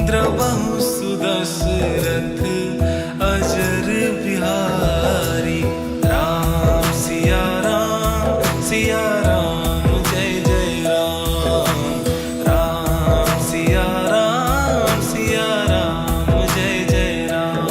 पुत्र बहु सुदशरथ अजर बिहारी। राम सिया राम जय जय राम। राम सिया राम जय जय राम।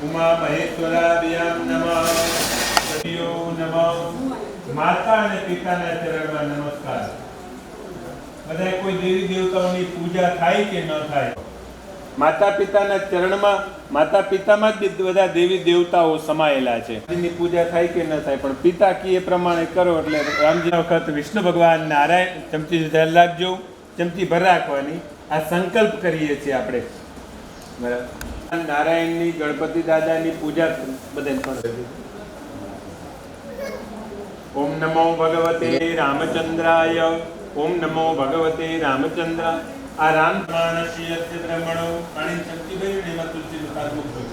ઉમા મહેશ્વરાભ્યામ નમઃ. સદીઓ નમઃ. માતા અને પિતાના ચરણમાં નમસ્કાર. બધા કોઈ દેવી દેવતાઓની પૂજા થાય કે ન થાય? માતા પિતાના ચરણમાં, માતા પિતામાં જ બધા દેવી દેવતાઓ સમાયેલા છે. એની પૂજા થાય કે ન થાય, પણ પિતા કી એ પ્રમાણે કરો. એટલે રામજી વખત વિષ્ણુ ભગવાન નારાયણ, ચમચી ધ્યાન રાખજો, ચમચી ભર રાખવાની. આ સંકલ્પ કરીએ છીએ આપણે, બરાબર. નારાયણની, ગણપતિ દાદાની પૂજા બધાને પણ. ઓમ નમો ભગવતે રામચંદ્રાય. ઓમ નમો ભગવતે રામચંદ્ર. આ રામ માનસીય બ્રહ્મણો પાણી શક્તિ ભરી એમાં તુલસીનું સાધું થયું.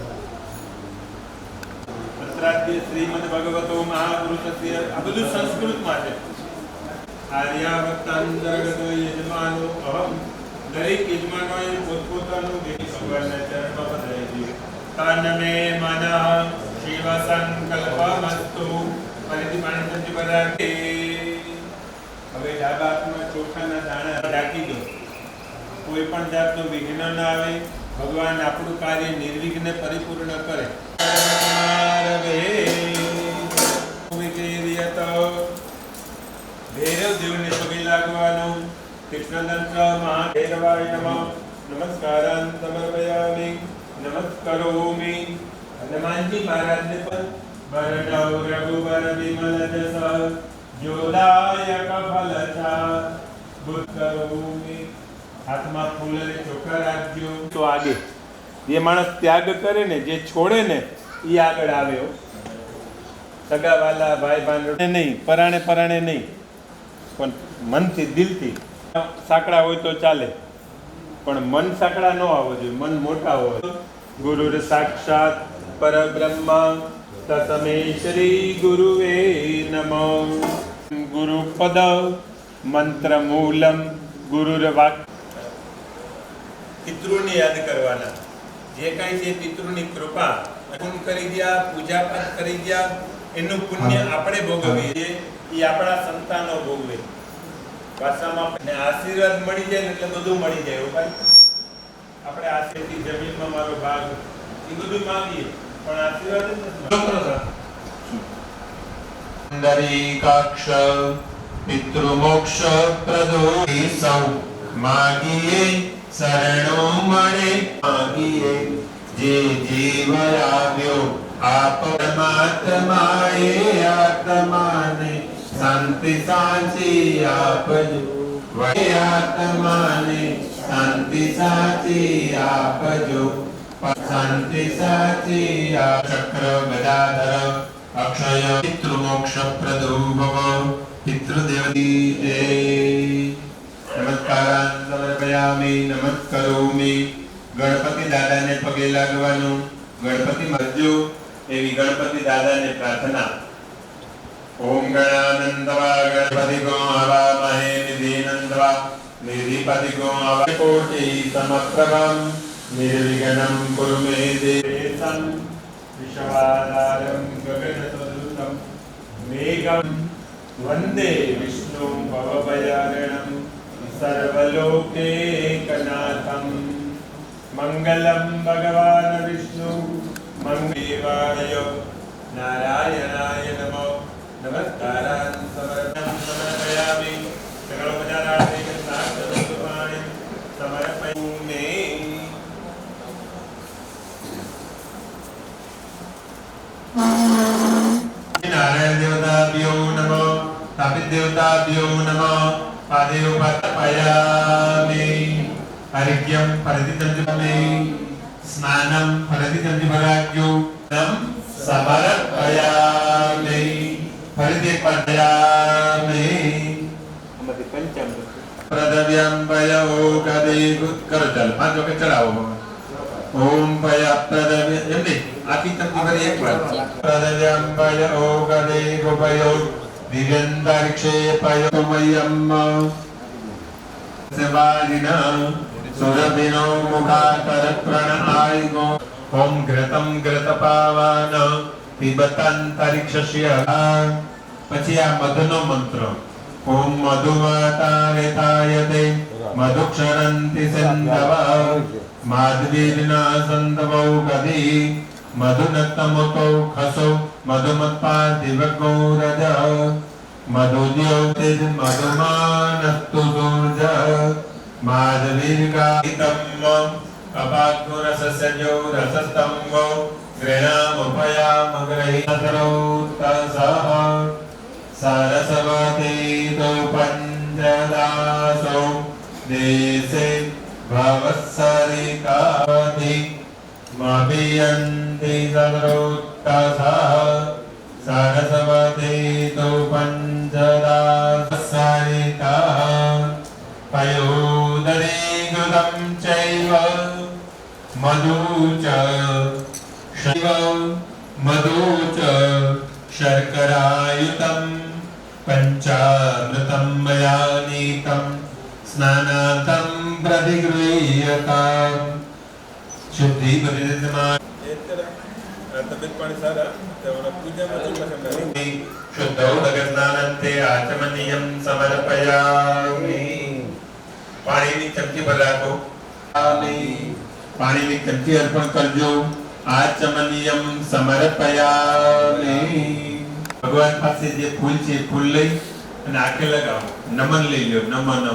અત્રાદ્ય શ્રીમદ ભગવતો મહાપુરુષસ્ય. આ બધું સંસ્કૃતમાં છે. આર્યાવર્તાંતર્ગતો યજમાનો અહમ. દરેક યજમાનોએ પોતપોતાનું દેવી ભગવાનના ચરણમાં પધરાવી દીધું. તન મે મનઃ શિવ સંકલ્પમસ્તુ. ફરીથી પાણી શક્તિ ભરાકે. હવે ડાબા હાથમાં ચોખાના દાણા ઢાંકી દો. કોઈ પણ જાતનું વિઘ્ન ના આવે. ભગવાન આપણું કાર્ય નિર્વિઘ્ન પરિપૂર્ણ કરે. ભૈરવ દેવને પગે લાગવાનું. કૃષ્ણદંત મહાભૈરવાય નમઃ. નમસ્કારાન સમર્પયામિ. નમસ્કરોમિ. હનુમાનજી મહારાજને પણ વરદૌ રઘુવર વિમલ જસ જોદાયક ફલચા બુદ્ધરોમિ. હાથમાં ફૂલ અને ચોખા રાખજો. તો આગે જે માણસ ત્યાગ કરે ને, જે છોડે ને, એ આગળ આવ્યો. સગાવાલા ભાઈ ભાંડે નહીં, પરાણે પરાણે નહીં, પણ મનથી, દિલથી. સાંકડા હોય તો ચાલે, પણ મન સાંકડા ન આવવો જોઈએ, મન મોટા હોય. ગુરુર સાક્ષાત પરબ્રહ્મ તસ્मै શ્રી ગુરુવે નમઃ. ગુરુપદ મંત્ર મૂલમ ગુરુર વાક્. પિતૃને યાદ કરવાના. જે કાંઈ છે પિતૃની કૃપા કરી ગયા, પૂજા પાઠ કરી ગયા, એનું પુણ્ય આપણે ભોગવીએ, એ આપણા સંતાનો ભોગવે. ભાષામાં આશીર્વાદ મળી જાય ને એટલે બધું મળી જાય. ભાઈ આપણે આશીર્વાદથી જમીનમાં મારો ભાગ, એ બધું માંગીએ, પણ આશીર્વાદ જ નથી. કક્ષ પિતૃમોક્ષ પ્રદો સૌ માગીએ શરણો મળે. માગીએ જે જીવ આવ્યો આપ પરમાત્માએ આત્માને શાંતિ સાચી આપજો. આત્માને શાંતિ સાચી આપજો. શાંતિ સાચી ચક્ર ગદાધર અક્ષય પિતૃમોક્ષ પ્રદો ભવ. પિતૃદેવતી જય. નમસ્કારાન સમર્પયામિ. નમસ્કરોમિ. ગણપતિ દાદાને પગે લાગવાનું. ગણપતિ મરજો એવી ગણપતિ દાદાને પ્રાર્થના. ઓમ ગણાનંદવા ગણપતિ ગો હવામહે નિધિનંદવા નિધિપતિ ગો હવા કોટિ સમપ્રભમ નિર્વિઘ્નમ કુરુ મે દેવં. વિશ્વાધારં ગગનસદૃશં મેઘં વંદે વિષ્ણુ ભવભયારણં સર્વલોકૈકનાથં. મંગલમ ભગવાન વિષ્ણુ મંગળદેવાય નારાયણાય નમઃ. નમસ્કારાન સમર્પયામિ. સકલોપચારાર્થે કૃષ્ણાર્પણમ સમર્પયામિ. નારાયણ દેવતાભ્યો નમઃ. સ્થાપિત દેવતાભ્યો નમઃ. પાદેવ પાદપયામિ. અર્ઘ્યમ ફરતિતંજમે. સ્નાનમ ફરતિતંજભરાજ્યો સમર્પયામિ. ફરતિ પદયામિ. અમતિ પંચમ પ્રદવ્યમ ભયો કદે કરો. ચાલ પાંચ વખત ચડાવો. ઓમ ભય પ્રદવ્ય એમની આખી તંજી ભરી એકવાર. પ્રદવ્યમ ભયો કદે ગોપયો દિવ્યંતરિક્ષે પયોમયમ સેવાજિના સુરભિનો મુખાકર પ્રણઆયગો. ઓમ ઘૃતમ ઘૃતપાવાન પિબતંતરિક્ષસ્ય. પછી આ મધનો મંત્ર. ઓમ મધુમાતારેતાયતે મધુક્ષરંતિ સિંધવ માધવીર્ના સંતવૌ કદી મધુનક્તમુતો ખસો મધુમત્પા દિવગો રજ મધુદ્યોતિજ મધુમાનસ્તુ સૂર્જ માધવીર્ગાહિતમ અપાગ્રસસ્યો રસસ્તંભો ગૃણામુપયામ ગ્રહીતરોતસઃ સરસ્વતીતો પંચદાસો દેશે ભવત્સરિકાધિ મભિયન્તિ સર્વોત્તસઃ સરસ્વતીતો પંચદાસરિકા પયોદરે ઘૃતમ ચૈવ મધુ ચ શૈવ મધુ ચ શર્કરાયુતમ પંચામૃતમ મયા નીતમ સ્નાનાર્થમ પ્રતિગૃહ્યતામ શુદ્ધિ પરિરતમા તબિયત પાણી સારા તેઓના પૂજામાં શુદ્ધો દગસ્નાનંતે આચમનીયમ સમર્પયામિ પાણીની ચમચી પર રાખો પાણીની ચમચી અર્પણ કરજો આચમનીયમ સમર્પયામિ ભગવાન પાસે જે ફૂલ છે ફૂલ લઈ અને આંખે લગાવો નમન લઈ લ્યો નમન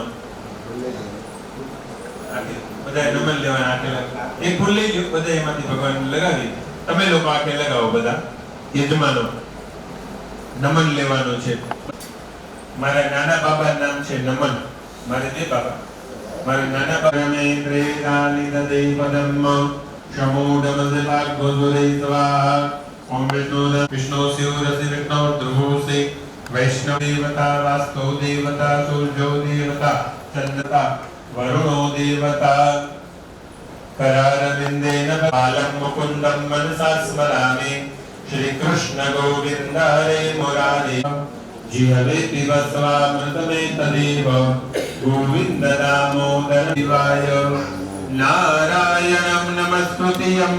બધા નમન લેવાના આંખે લગાવો એક ફૂલ લઈ લ્યો બધા એમાંથી ભગવાન લગાવી તમે લોકો આંખે લગાવો બધા યજમાનો નમન લેવાનું છે મારા નાના બાબા નામ છે નમન મારે બે બાબા મારા નાના બાબા મે ત્રેગાની દદે પદમ શમોડમઝલાક ગોઝુરે સ્વાહા ઓમ વિષ્ણુ શિવરસિ વિષ્ણુ ધ્રુવસે વૈષ્ણવ દેવતા વાસ્તો દેવતા સૂર્યો દેવતા ચંદ્રતા વરુણો દેવતા करारविंदेन बालं मुकुन्दं मनसा स्मरामि श्री कृष्ण गोविन्द हरे मुरारे जिहवे पिबस्वामृतमे तदेव गोविन्द दामोदर शिवाय नारायणं नमस्कृत्यं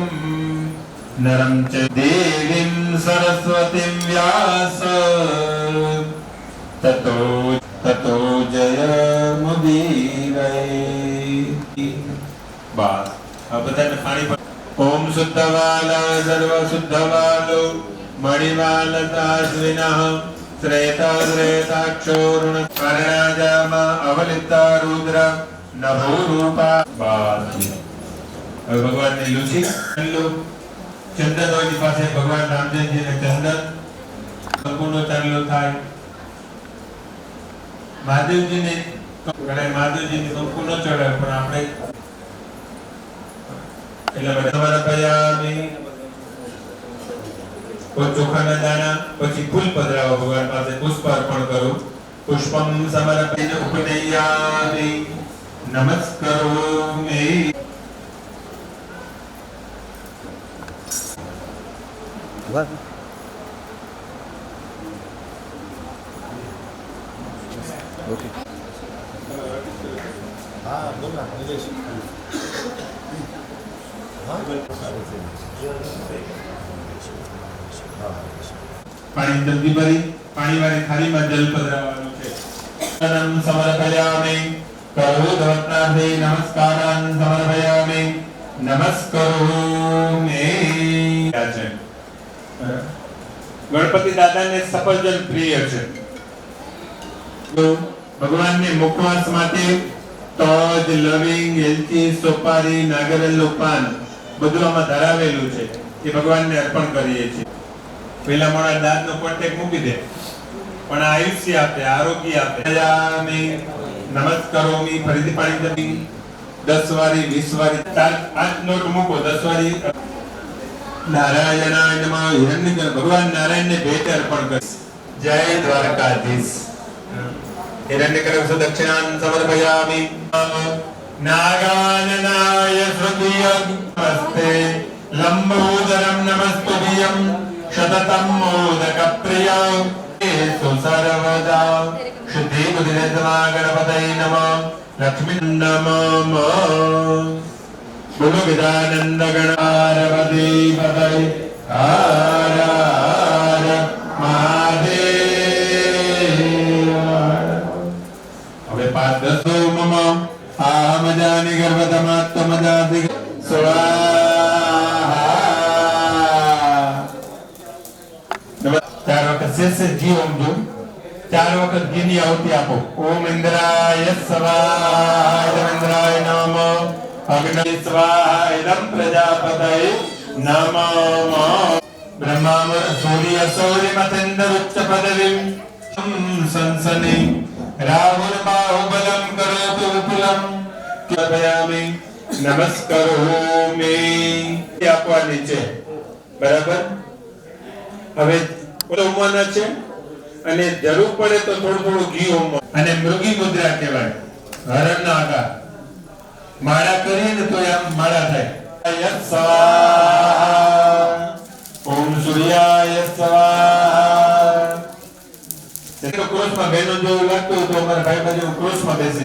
नरं च देवीं सरस्वतीं व्यास ततो जयमुदीरये बस अब बधाने पाणी ओम शुद्धवाल सर्व शुद्धवालो मणिवालताश्विनः श्रेताक्षोरुण कर्णाजामा अवलिप्ता रुद्र नभो रूपा बस હવે ભગવાનની લુચી લો ચંદન હોય પાસે ભગવાન રામચંદ્રજીને ચંદન કંકુનો ચાંદલો થાય મહાદેવજીને ઘણા મહાદેવજીને કંકુ ન ચડાવે પણ આપણે એટલે બધા સમર્પયામિ કોઈ ચોખાના દાણા પછી ફૂલ પધરાવો ભગવાન પાસે પુષ્પ અર્પણ કરો પુષ્પમ સમર્પયને ઉપનય્યામિ નમસ્કરોમિ ઓકે હા બોલ ના નિલેશ પાણી જલ્દી ભરી પાણી વાળી થાળીમાં જલ પધરાવવાનું છે નમ સમર્પયામિ કરોધવત્નાથે નમસ્કારાન સમર્પયામિ નમસ્કરોમિ છે ગણપતિ દાદાને સફરજન પ્રિય છે તો ભગવાનને મુખવાસ માટે તજ લવિંગ એલચી સોપારી નાગરેલનું પાન બધું આમાં ધરાવેલું છે એ ભગવાનને અર્પણ કરીએ છીએ પેલા મોડા દાંતનો કોન્ટેક્ટ મૂકી દે પણ આયુષ્ય આપે આરોગ્ય આપે નમસ્કારોમિ ફરીથી પાણી દબી 10 વારી 20 વારી 5 નોટ મૂકો 10 વારી નારાયણાય નમઃ હિરણ્ય ભગવાન નારાયણને ભેટ અર્પણ કરે જય દ્વારકાધીશ हिरण्यकरं दक्षिणां समर्पयामि नागाननाय श्रुतियस्ते लम्बोदरं नमस्तुभ्यं शततं मोदकप्रियं सर्वदा शुद्धि बुद्धिर्मा गणपतये नमः लक्ष्मी नमः बोलो विदानंद गणारवदे पतये हर हर महादेव હવે 5-10 મમ આમજાની ગર્ભતમાત્મજાતિ સ્વાહા शेष घी ओम जो 4 वक्त घी ની આहुતિ આપો. ઓમ ઇન્દ્રાય સ્વાહા ઇન્દ્રાય નમઃ અગ્નિ સ્વાહા ઇદં પ્રજાપતયે નમઃ ब्रह्माम सूर्य सौर्य मतेन्द्र उच्च पदवीं संसने राहुल बाहुबलम करोतु विपुलम कृपयामि नमस्करोमि આપવાની છે બરાબર. હવે ઉમવાના છે અને જરૂર પડે તો થોડું થોડું ઘી ઉમવા અને મૃગી મુદ્રા કહેવાય. હરણના આકાર માળા કરીએ ને તો આમ માળા થાય. યત સ્વાહા ओम सूर्याय स्वाहा. તેનો ક્રોસમાં બેનો જેવું લાગતું તો અમારા ભાઈ બાજુ ક્રોસમાં બેસી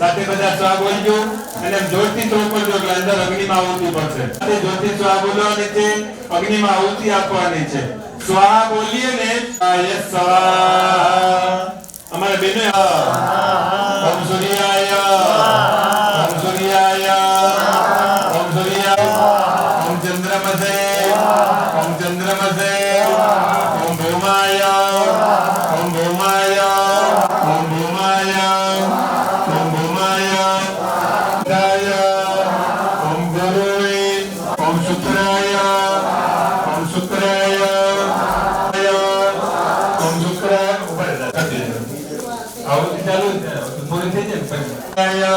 સાથે બધા સ્વા બોલજો અને જોરથી તો ઉપર જો અંદર અગ્નિમાં આહુતિ પડશે. સાથે જોરથી સ્વા બોલવાની છે, અગ્નિમાં આહુતિ આપવાની છે. સ્વા બોલીએ ને આય સ્વાહા. અમારા બેનો ઓમ સૂર્યાય ઓમ સૂર્યાય ઓમ સૂર્યાય ઓમ ચંદ્રમસે ओम चंद्रमसे ओम भूमाय ओम भूमाय ओम भूमाय ओम भूमाय दाय ओम गुरुवे ओम शुक्राय ओम शुक्राय ओम शुक्राय ऊपर आओ चालू पूरी થઈ જાય.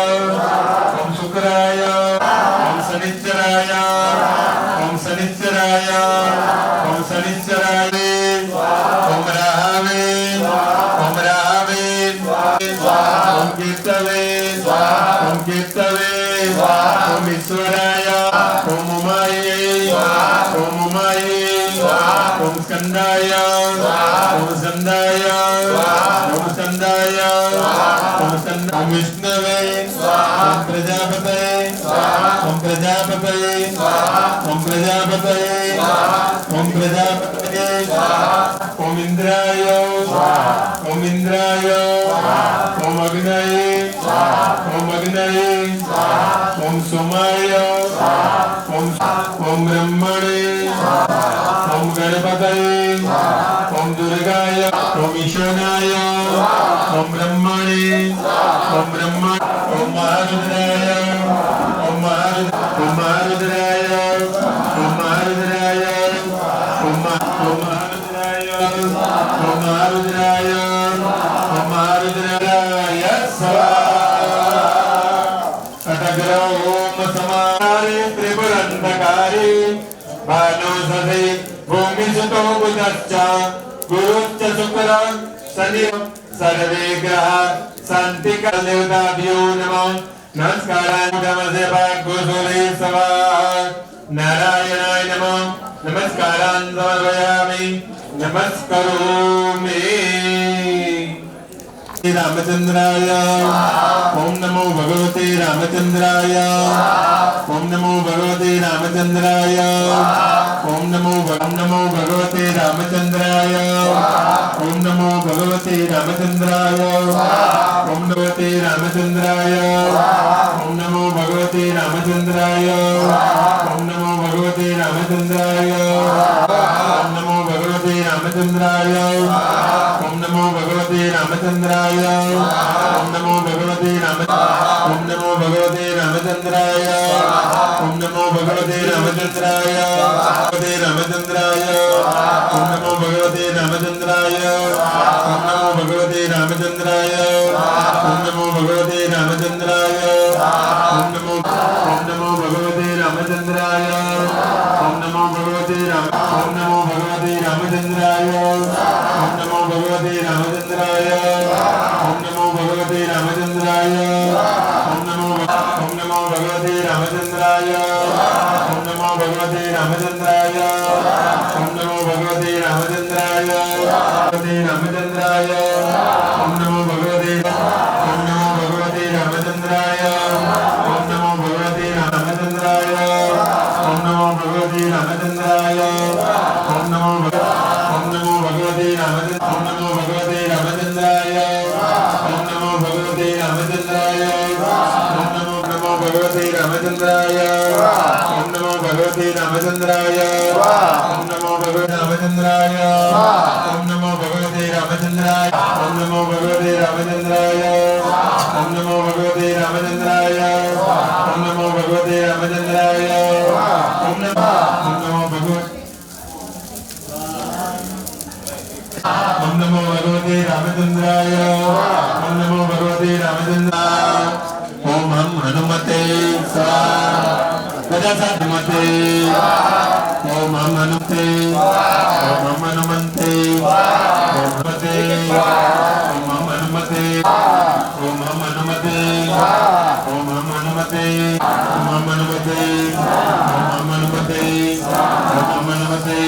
ओम शुक्राय ओम शनिश्चराय ओम शनिश्चराय ओम शनिश्चराय ओम राहवे ओम राहवे ओम केतवे ओम केतवे ओम ईश्वराय ओम उमाये ओम उमाये ओम स्कंदाय ओम स्कंदाय ओम स्कंदाय ओम स्कंदाय ओम विष्णवे ओम प्रजापते ओम प्रजापते ओम प्रजापते ओम प्रजापते ओम इंद्राय ओम इंद्राय ओम अग्नये ओम अग्नये ओम सोमाय ओम ओम ब्रह्मणे ओम गणपतये ओम दुर्गाय ओम ईशानाय ओम ब्रह्मणे ओम ब्रह्म ओम महारुद्राय ओम महारुद्राय ओम महारुद्राय ओम महारुद्राय ओम महारुद्राय ओम महारुद्राय स्वाहा. अटग्र ओम समारे त्रिपुरंधकारे भानु सदे भूमि सुतो बुधश्च गुरुश्च शुक्र शनि सर्वे ग्रह शांति देवताभ्यो नमः. नमस्काराय नमस्ते भागोसुरे स्वाहा. नारायणाय नमः. नमस्कारान् समर्पयामि. नमस्करोमि. रामचंद्राय ओम नमो भगवते रामचंद्राय ओम नमो भगवते रामचंद्राय ओम नमो भगवते रामचंद्राय ओम नमो भगवते रामचंद्राय ओम भगवते रामचंद्राय ओम नमो भगवते रामचंद्राय ओम नमो भगवते रामचंद्राय ओम नमो भगवते रामचंद्राय ओम नमो भगवते रामचंद्राय ओम नमो भगवते ओम नमो भगवते रामचंद्राय ओम नमो भगवते रामचंद्राय भगवते रामचंद्राय ओम नमो भगवते रामचंद्राय ओम नमो भगवते रामचंद्राय ओम नमो भगवते रामचंद्राय ओम नमो भगवते रामचंद्राय ओम नमो भगवते ओम नमो भगवते रामचंद्राय ओम नमो भगवते रामचंद्राय ओम नमो भगवते रामचंद्राय ओम नमो भगवते रामचंद्राय ओम नमो भगवते रामचंद्राय ओम नमो भगवते रामचंद्राय भगवते रामचंद्राय ओम नमो भगवते रामचंद्राय ओम नमो भगवते रामचंद्राय ओम नमो भगवते रामचंद्राय ओम नमो भगवते रामचंद्राय ओम नमो भगवते रामचंद्राय ओम नमो भगवते रामचंद्राय ओम नमो भगवते भगवते रामचंद्राय ओम नमो भगवते रामचंद्राय ओम नमो भगवते रामचंद्राय ओम नमो भगवते रामचंद्राय ओम नमो भगवते रामचंद्राय ओम नमो भगवते रामचंद्राय ओम नमो भगवते रामचंद्राय ओम नमो भगवते ओम नमो भगवते रामचंद्राय ओम नमो भगवते रामचंद्राय ओम हम हनुमते हनुमते ओम हम हनुमते ओम हम हनुमते ओम हनुमते ओम हम हनुमते ओम हम हनुमते ओम हम हनुमते ओम हम हनुमते ओम हम हनुमते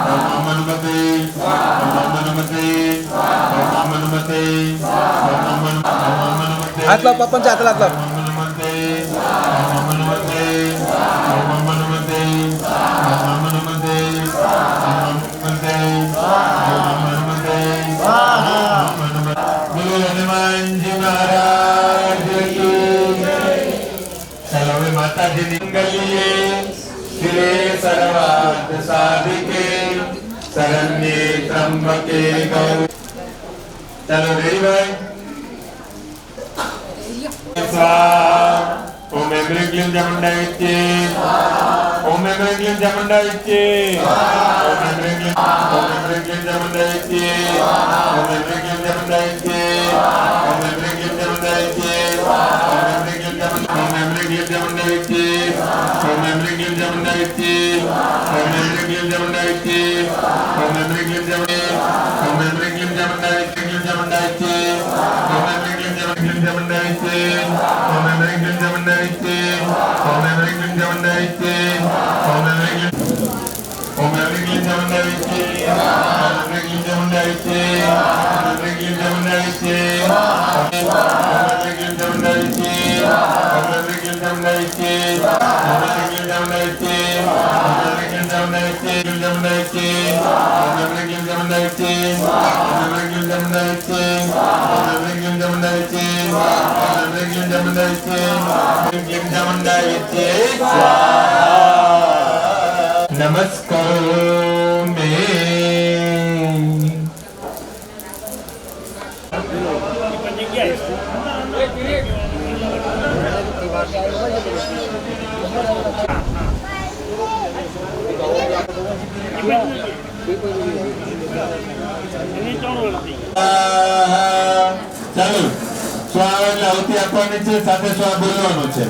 ओम हम हनुमते ओम हम हनुमते ओम हम हनुमते ओम हम हनुमते ओम हम हनुमते हाथ लाव पप्पांच्या हाताला हात लाव. ओम हनुमते ओम हम हनुमते ओम हम हनुमते ओम हम हनुमते ओम हम हनुमते ओम हम हनुमते ओम हम हनुमते बोलो हनुमान जी महाराज की जय. चलो वे माता जी निकलिए श्री सर्वार्थ साधिके शरण्ये त्र्यंबके गौरी. चलो रेडी भाई ओम एम्ब्रें क्लीम चामुंडाय विच्चे ओम एम्ब्रें क्लीम चामुंडाय विच्चे ओम एम्ब्रें क्लीम चामुंडाय विच्चे ओम एम्ब्रें क्लीम चामुंडाय विच्चे ओम एम्ब्रें क्लीम चामुंडाय विच्चे ओम एम्ब्रें क्लीम चामुंडाय विच्चे ओम एम्ब्रें क्लीम चामुंडाय विच्चे ओम एम्ब्रें क्लीम चामुंडाय विच्चे ओम एम्ब्रें क्लीम चामुंडाय ओम एम्ब्रें क्लीम चामुंडाय क्लीम चामुंडाय विच्चे ओम एम्ब्रें क्लीम चामुंडाय विच्चे ओम एम्ब्रें क्लीम चामुंडाय विच्चे ओम एम्ब्रें क्लीम चामुंडाय विच्चे ओम एम्ब्रें क्लीम ओम एम्ब्रें क्लीम चामुंडाय विच्चे ओम एम्ब्रें क्लीम चामुंडाय विच्चे ओम एम्ब्रें क्लीम चामुंडाय विच्चे ओम एम्ब्रें क्लीम चामुंडाय विच्चे ओम एम्ब्रें क्लीम चामुंडाय विच्चे ओम एम्ब्रें क्लीम चामुंडाय विच्चे ओम एम्ब्रें क्लीम चामुंडाय विच्चे क्लीम चामुंडाय विच्चे ओम एम्ब्रें क्लीम चामुंडाय विच्चे ओम एम्ब्रें क्लीम चामुंडाय विच्चे ओम एम्ब्रें क्लीम चामुंडाय विच्चे ओम एम्ब्रें क्लीम चामुंडाय विच्चे क्लीम चामुंडाय विच्चे नमस्कारोमि. ચાલો સ્વા એટલે આવતી આપવાની છે, સાથે સ્વા બોલવાનું છે.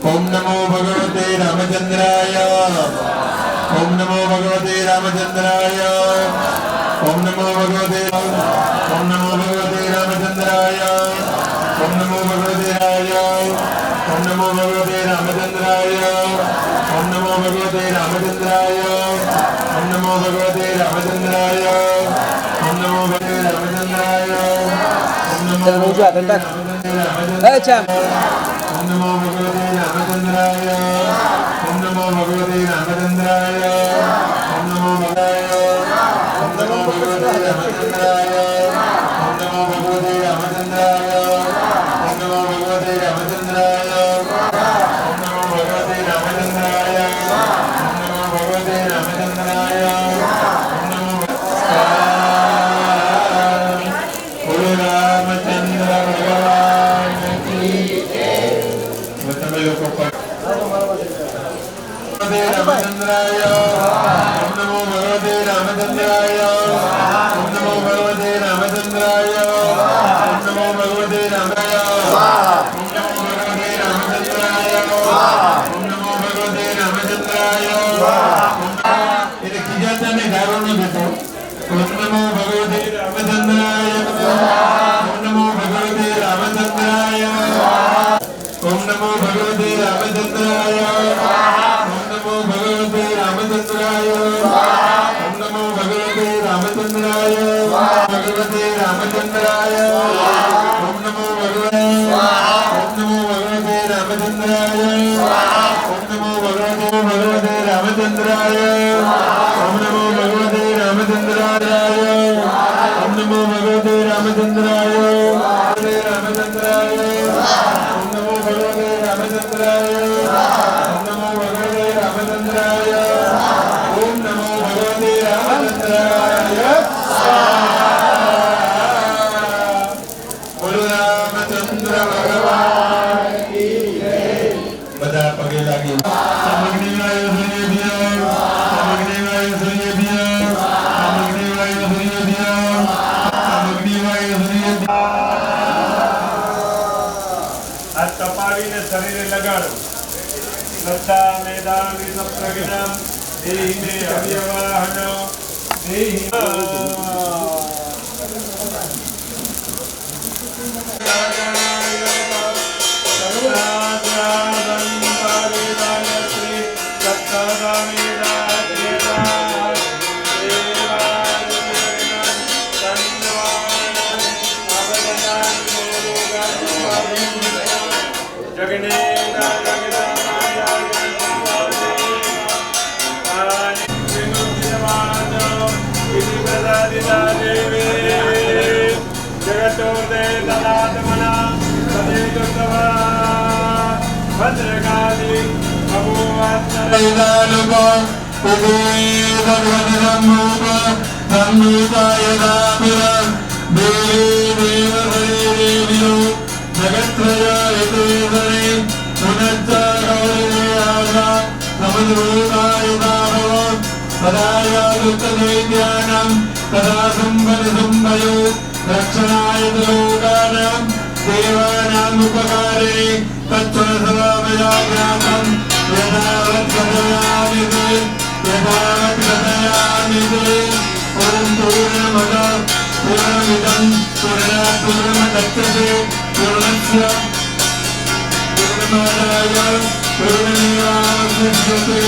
ઓમ નમો ભગવતે રામચંદ્રાય ઓમ નમો ભગવતે રામચંદ્રાય ઓમ નમો ભગવતે ઓમ નમો ભગવતે રામચંદ્રાય ઓમ નમો ભગવતે રાય ઓમ નમો ભગવતે રામચંદ્રાય ઓમ નમો ભગવતે રામચંદ્રાય ઓમ નમો ભગવતે રામચંદ્રાય ઓમ નમો ભગવતે રામચંદ્રાય ઓમ નમો ભગવતે રામચંદ્રાય એ ચામ ओम नमो भगवते रामचंद्राय ओम नमो भगवते रामचंद्राय ओम नमो भगवते रामचंद्राय ओम नमो भगवते रामचंद्राय ओम नमो भगवते रामचंद्राय ओम नमो भगवते रामचंद्राय ओम नमो भगवते रामचंद्राय ओम नमो बोलो रामचंद्र भगवान की તમે લોકો रामचंद्राय ओम नमो भगवते रामचंद्राय ओम नमो भगवते रामचंद्राय ओम नमो भगवते रामाय ओम नमो भगवते रामचंद्राय ओम नमो भगवते रामचंद्राय એટલે ખીજાતાને ગારો ન દેતો. ઓમ નમો ભગવતે રામચંદ્રાય ઓમ નમો ભગવતે રામચંદ્રાય ओम नमो भगवते रामचंद्राय ओम नमो भगवते रामचंद्राय ओम नमो भगवते रामचंद्राय भगवते रामचंद्राय ओम नमो भगवते रामचंद्राय ओम नमो भगवते रामचंद्राय ओम नमो भगवते रामचंद्राय ओम नमो भगवते रामचंद्राय रामचंद्राय ओम नमो भगवते रामचंद्राय श्रद्धा मेधावी प्रज्ञां देहि मे अव्यवहन देहि रक्षणाय लोकानां देवानाम् उपकारे तत्त्वसमवयाज्ञातं यथावत्कथयामि ॐ पूर्णमदः पूर्णमिदं पूर्णात् पूर्णमुदच्यते पूर्णस्य पूर्णमादाय पूर्णमेवावशिष्यते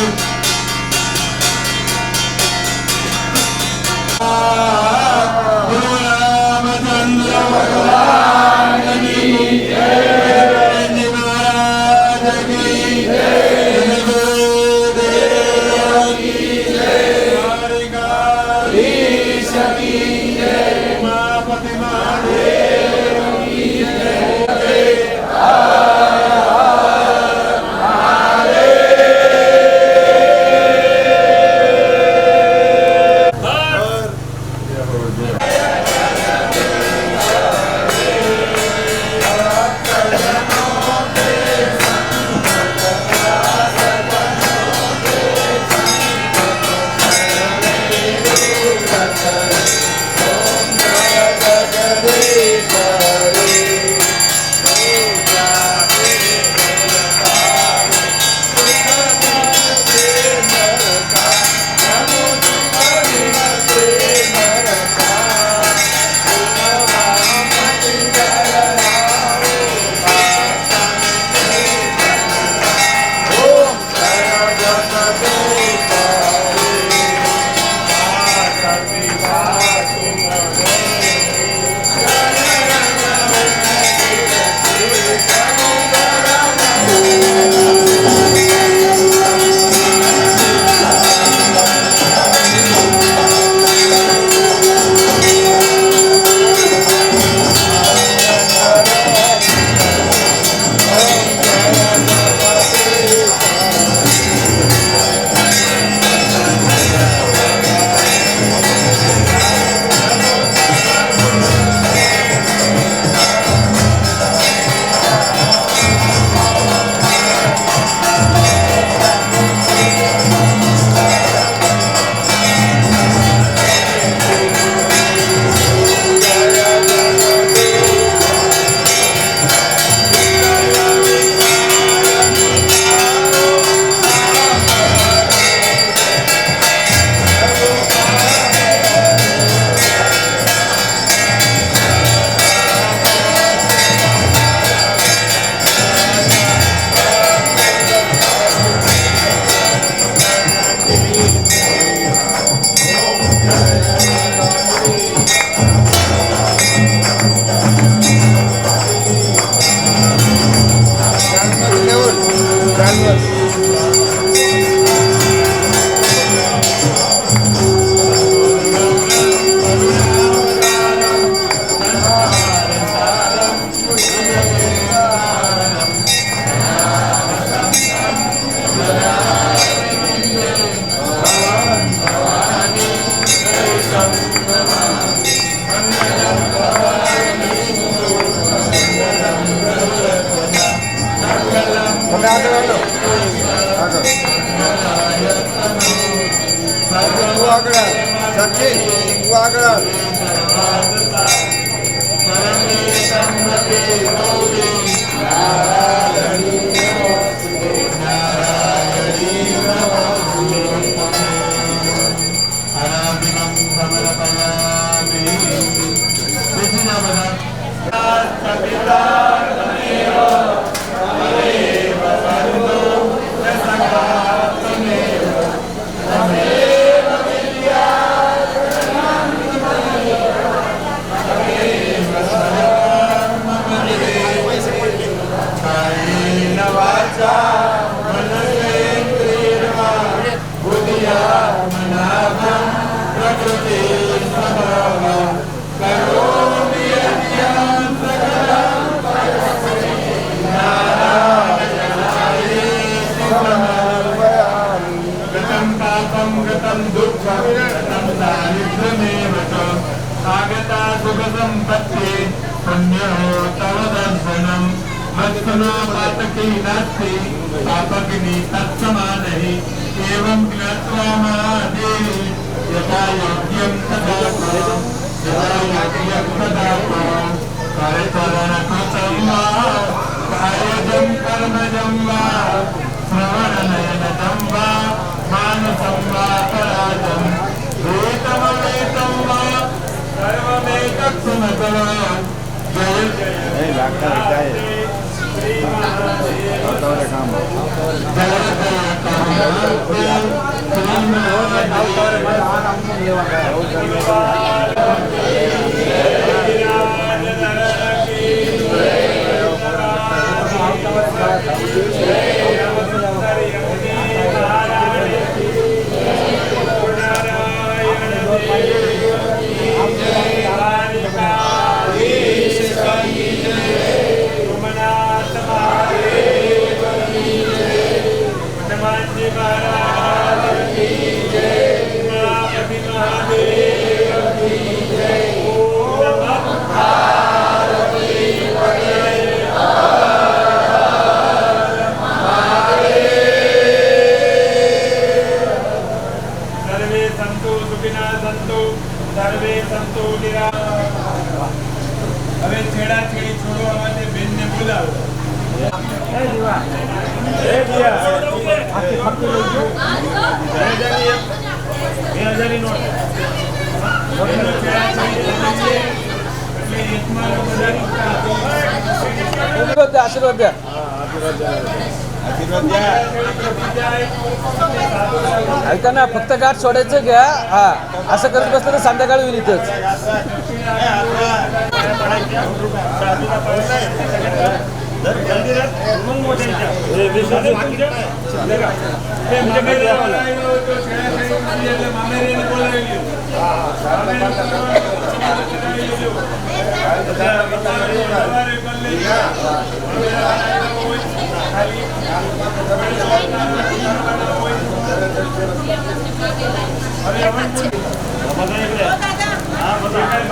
આગળ गतं पापं गतं दुःखं गतं दारिद्र्यमेव च आगता सुखसम्पत्ति पुण्यो तव दर्शनं मत्सनो पातकी नास्ति पापकिनी तत्समानहि एवं ज्ञात्वा महादेवी यथा योग्यं तथा कुरु यथा योग्यं तथा कुरु करचरणकृतं वा कार्यजं कर्मजं वा श्रवणनयनजं वा मानसं वा पराजं वेतमवेतं वा सर्वमेतत्समतः जय जय सर्वे संतो निरा હવે છેડા છેડી છોડવા માટે બેનને બોલાવો એ દીવા આખી ફક્ત લઈ ગયો 2000 ની નોટ એનો છેડા છેડી એટલે એકમાં બધાની आशीर्वाद द्या ऐका ना फक्त गाठ सोडायचं घ्या हा असं करत बसलं तर संध्याकाळी होईल इथंच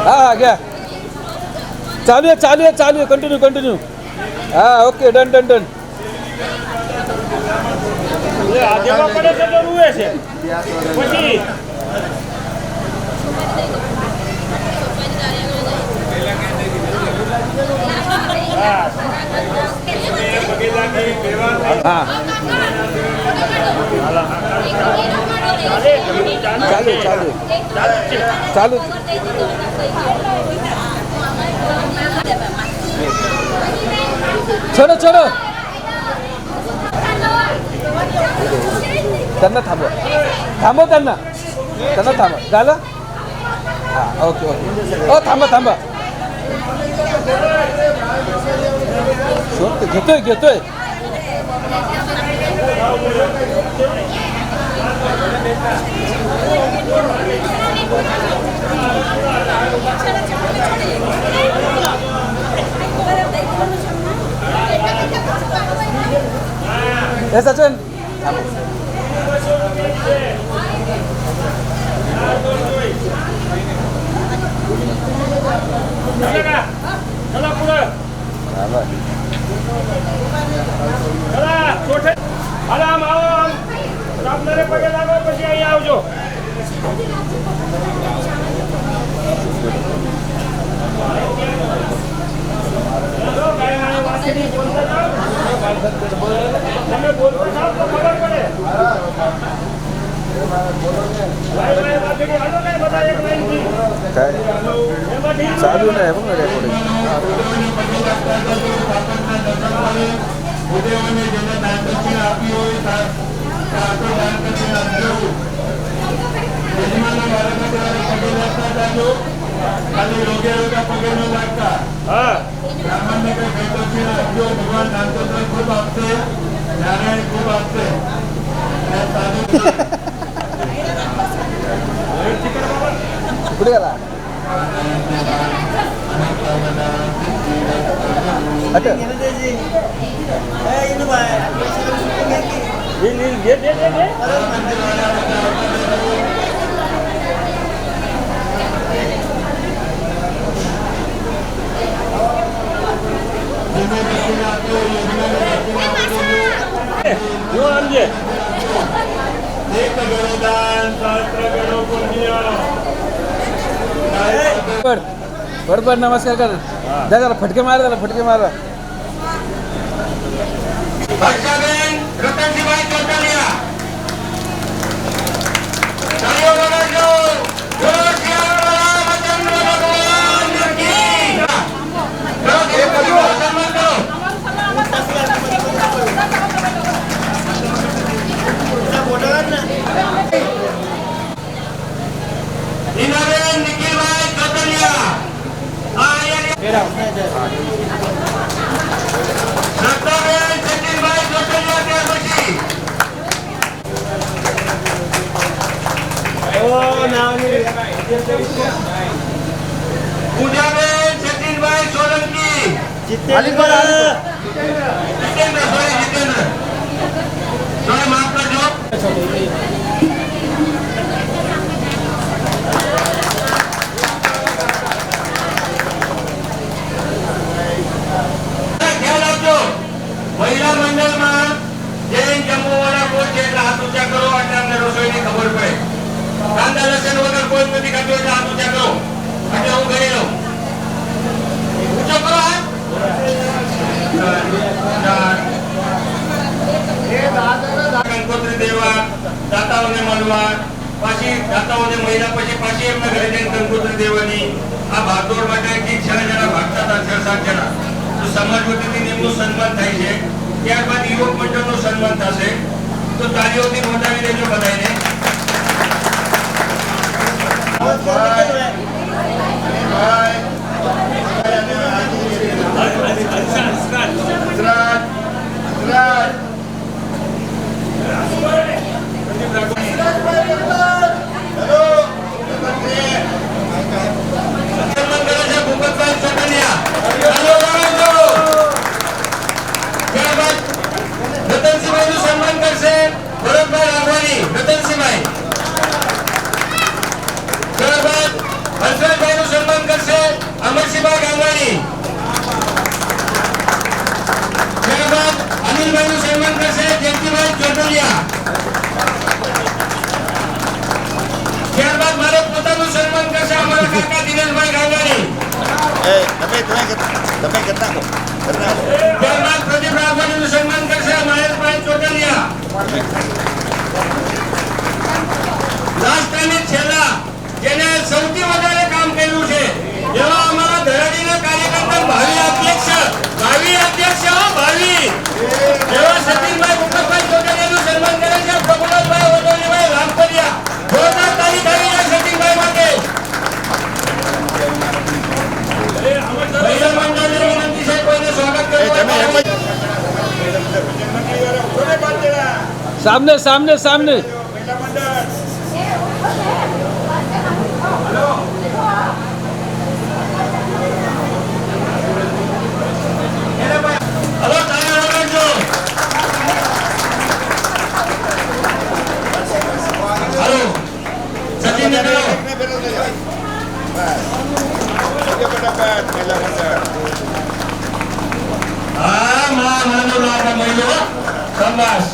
हा घ्या चालू आहे कंटिन्यू हा ओके डन चालू छोड़ो त्यांना थांबवा त्यांना झालं हा ओके ओ थांबा घेतोय सचिन પગે લાગો પછી અહીં આવજો તમે બોલતા જાઓ તો ખબર પડે काय चालू नाही बघ ना रेकॉर्डिंग. ભગવાન દાનતંત્ર ખૂબ આપશે, નારાયણ ખૂબ આપશે. कुठे गेला એક ગણો દાન, સહસ્ત્ર ગણો પુણ્ય. बरोबर नमस्कार कर. जा त्याला फटके मार, त्याला फटके मार. હર્ષાબેન રતનજીભાઈ ચોટાલિયા. તાળીઓ વગાડજો. જય શ્રી રામચંદ્ર ભગવાન કી. કરો, સન્માન કરો. હિનાબેન નિખિલભાઈ ચોટાલિયા. શ્રદ્ધાબેન સચિનભાઈ ચોટાલિયા ત્યાર પછી. પૂજાબેન સચિનભાઈ સોલંકી. જીતેન્દ્ર, સોરી માફ કરજો. ખ્યાલ આપજો. મહિલા મંડળમાં જૈન જમવાવાળા કોઈ છે એટલે હાથ ઊંચા કરો, એટલે અમને રસોઈની ખબર પડે. કાંદા લસણ વગર કોઈ નથી ખાતું એટલે હાથ ઊંચા કરો, એટલે હું ગણી લઉં. ઊંચો કરો હાથ. કંકોત્રી દેવા, દાતાઓને મળવા, પાછી દાતાઓને મળ્યા પછી પાછી એમના ઘરે જઈને કંકોત્રી દેવાની. આ ભાગદોડ માટે 6 જણા ભાગતા હતા, 6-7 જણા. તો સમાજ વતીથી એમનું સન્માન થાય છે. ત્યારબાદ યુવક મંડળનું સન્માન થશે. તો તાળીઓથી વધાવી દેજો બધાને. રતનસિંહભાઈનું સન્માન કરશે ભરતભાઈ રાઘવાની. રતનસિંહભાઈ. ત્યારબાદ હર્ષભાઈનું સન્માન કરશે અમરસિંહભાઈ ગાંગાણી. ત્યારબાદ અનિલભાઈનું સન્માન કરશે જયંતિભાઈ ચોટલિયા. ત્યારબાદ મારે પોતાનું સન્માન કરશે અમારા કાકા દિનેશભાઈ ગાંગાણી. ત્યારબાદ પ્રદીપ રાઘવાણીનું સન્માન કરશે મહેશભાઈ ચોટલિયા. લાસ્ટ અને છેલ્લા જેને સૌથી વધારે કામ કર્યું છે એવા અમારા ધરાડીના કાર્યકર્તા ભાવિ અધ્યક્ષ એવા સતીશભાઈ ભૂપતભાઈ ચોટલિયાનું સન્માન કરે છે પ્રભુનાથભાઈ ઓડોલીભાઈ રામપરિયા. જોરદાર તાળી થઈ છે સતીશભાઈ માટે. મહિલા મંડળની વિનંતી છે કોઈને સ્વાગત કરવું. सामने सामने सामने. હલો તાળી વગાડજો. હલો સચિનને બોલો. હા માં માનવ આપણા મહિલો શાબાશ.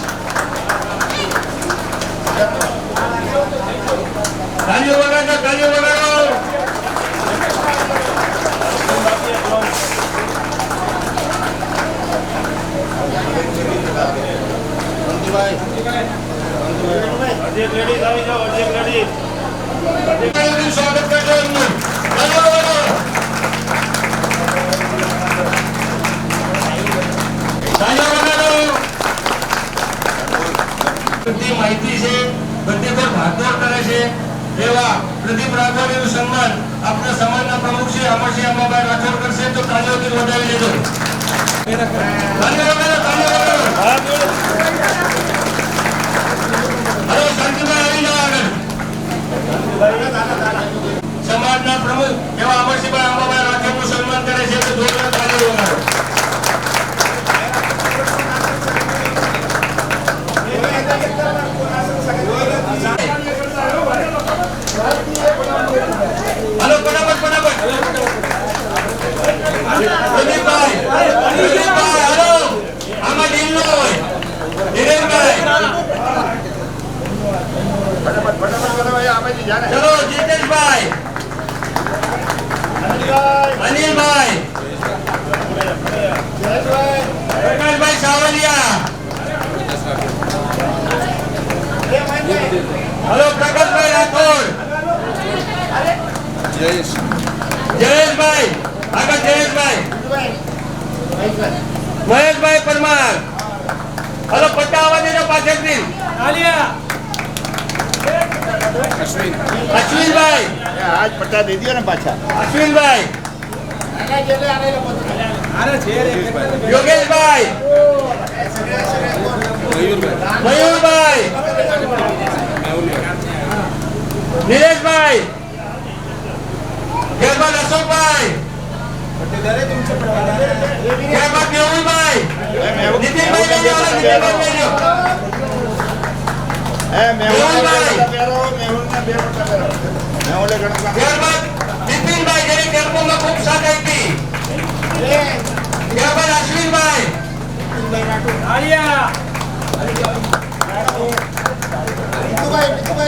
તાળીઓ વગાડો, તાળીઓ વગાડો. રેડી ભાગદોડ કરે છે એવા પ્રદીપ રાઠોડનું સન્માન આપણા સમાજના પ્રમુખ શ્રી અમરસિંહ અંબાભાઈ રાઠોડ કરશે, તો તાળીઓથી વધાવી લેજો. હલો, શાંતિભાઈ આવી જાઓ આગળ. સમાજના પ્રમુખ એવા અમરસિંહભાઈ અંબાભાઈ રાઠોડનું સન્માન કરે છે, તો જોરદાર તાળીઓ વગાડો. હલો, ફટાફટ પ્રદીપભાઈ, હલો, આમાં ઢીલ ન હોય. ધીરેનભાઈ, ચલો, જીતેશભાઈ, અનિલભાઈ, પ્રકાશભાઈ સાવલિયા, હલો, પ્રકાશભાઈ રાઠોડ, જયેશભાઈ, આગળ જયેશભાઈ, મહેશભાઈ પરમાર, હલો, પટ્ટા આવવા દેજો પાછળથી. અશ્વિનભાઈ, આજ પટ્ટા દે દિયો ને પાછા. અશ્વિનભાઈ, યોગેશભાઈ, મયુરભાઈ, નિલેશભાઈ, ત્યારબાદ અશોકભાઈ, ત્યારબાદ મેહુલભાઈ, નીતિનભાઈ લેજો, નીતિનભાઈ લેજો. ત્યારબાદ નીતિનભાઈ, જેની કેમ્પોમાં ખૂબ સાથ આપી. ત્યારબાદ અશ્વિનભાઈ,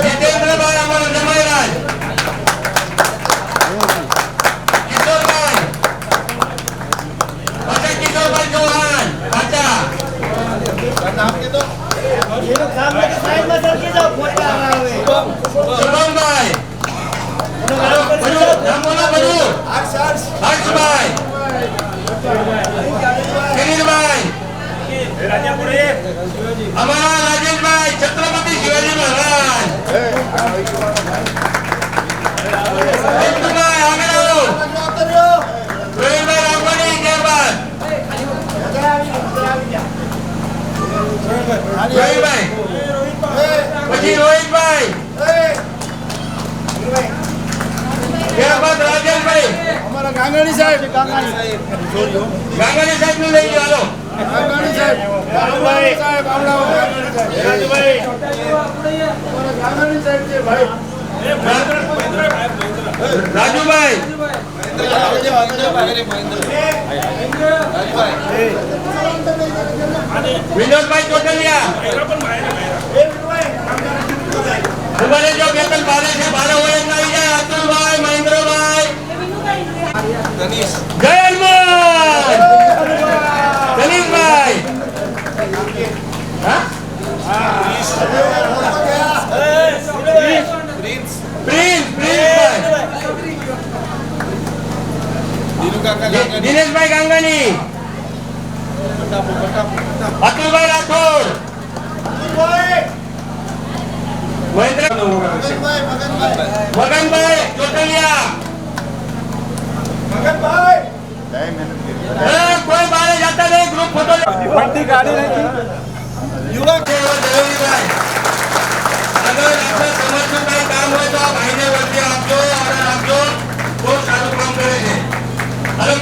જીતેન્દ્રભાઈ, અમારો જમાઈરાજ, કિશોરભાઈ, પાછા કિશોરભાઈ ચૌહાણ, પાછા શુભમભાઈ, હર્ષભાઈ, કિરીટભાઈ, અમારા રાજેશભાઈ, છત્રપતિ શિવાજી મહારાજ, વિષ્ણુભાઈ, આગળ આવો, રોહિતભાઈ રામવાણી, ત્યારબાદ રોહિતભાઈ, પછી રોહિતભાઈ, ત્યારબાદ રાજેશભાઈ, અમારા ગાંગણી સાહેબ ગાંગાણી સાહેબ નું લઈ લો. હાલો, ગાંગણી સાહેબ રાજભાઈ, અમારા ગાંગણી સાહેબ છે ભાઈ. રાજુભાઈ, વિનોદભાઈ ચોટલિયા, ઉભા રહેજો, બે ત્રણ બારે છે, બારે હોય એમ આવી જાય. અતુલભાઈ, મહેન્દ્રભાઈ, જય હનુમાન, દલીપભાઈ, દિનેશભાઈ ગાંગાની, અતુલભાઈ રાઠોડ, મગનભાઈ ચોટલિયા, કોઈ બારે જતા નહીં, ગ્રુપ ફોટો બધી ગાડી નથી. યુવક દેવજીભાઈ, અગર આપણા સમાજનું કઈ કામ હોય તો આ ભાઈને વચ્ચે આપજો, ઓર્ડર આપજો, બહુ સારું કામ કરે છે. હલો,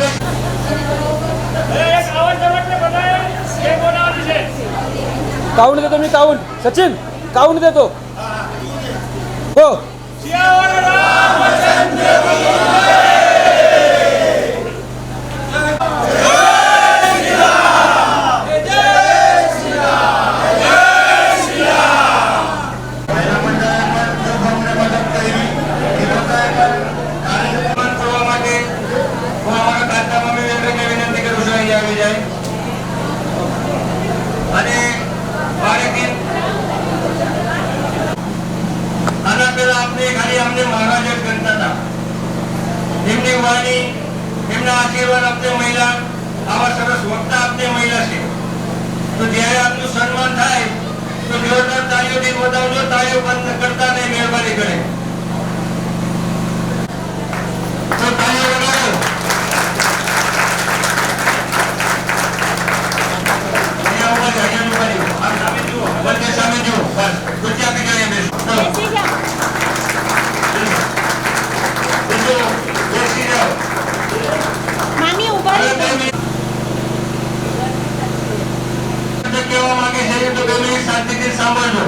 काउंट देतो मी, काउंट. सचिन काउंट देतो हो. આશીર્વાદ આપતે મહિલા, આવા સરસ વક્તા આપતે મહિલા છે. તો જ્યારે આપનું સન્માન થાય તો જોરદાર તાળીઓથી વધાવજો. તાળીઓ બંધ કરતા નહીં, મહેરબાની કરી. તો તાળીઓ વગાડો. અહીંયા ઉભા રહો, અહીંયા ઉભા રહો. આ સામે જુઓ, બંને સામે જુઓ. બસ ગુજરાતી ગાડીએ બેસો. ચલો. બેસો, બેસી જાઓ. મામી ઉભા રહો. કહેવા માંગે છે તો બે મિનિટ શાંતિથી સાંભળજો.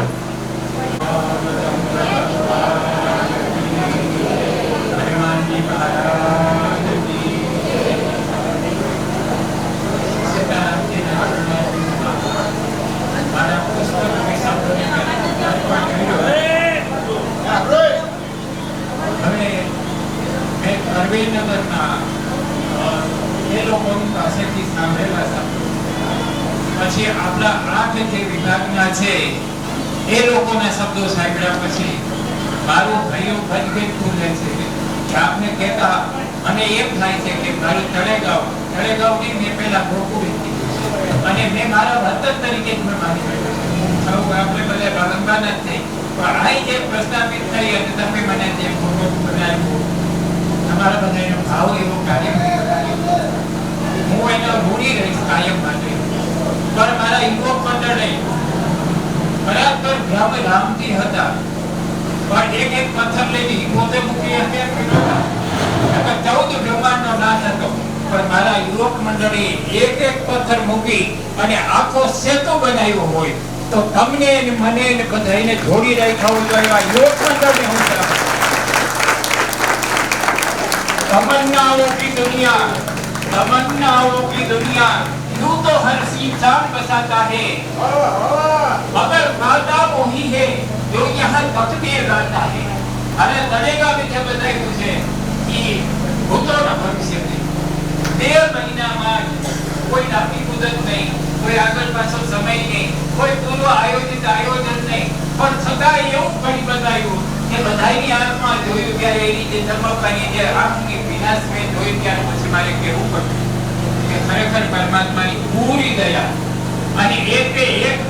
પછી આપણા આઠ જે વિભાગના છે એ લોકોના શબ્દો સાંભળ્યા પછી મારું ભાઈઓ ફરી ખુલે છે કે આપને કહેતા અને એમ થાય છે કે મારું તળેગાંવની મેં પહેલા ગોકુળી કીધું છે અને મેં મારા વતન તરીકે જ મેં માની લીધું. આપણે બધા બાળકવાના જ થઈ પણ અહીં જે પ્રસ્થાપિત થઈ અને તમે મને જે ફોટો બનાવ્યું તમારા બધા એનો ભાવ એવો કાર્ય હું એનો ઋણી રહીશ કાયમ માટે. પણ મારા યુવક મંડળે બરાબર રામથી હતા પણ એક પથ્થર લઈને પોતે મૂકી હતા. 14 બ્રહ્માંડનો નાશ હતો પણ મારા યુવક મંડળે એક પથ્થર મૂકી અને આખો સેતુ બનાવ્યો હોય તો તમને ને મને ને બધાને જોડી રાખ્યા હોય તો એવા યુવક મંડળને હું तमन्नाओं की दुनिया यूं तो हर इंसान बसाता है मगर वादा वही है जो यहाँ वक्त में रहता है. अरे तड़ेगा में जब बताया मुझे कि भूतों भविष्य में 13 महीना में कोई लांबी मुदत नहीं, कोई આગળ પાછળ સમય નહીં, કોઈ પૂર્વ આયોજન નહીં પણ છતાં એવું કરી બતાવ્યું કે બધાની આંખમાં જોયું ત્યારે એની જે ચમકવાની જે આંખની વિનાશ મેં જોયું ત્યારે પછી મારે કહેવું પડ્યું કે ખરેખર પરમાત્માની પૂરી દયા અને એક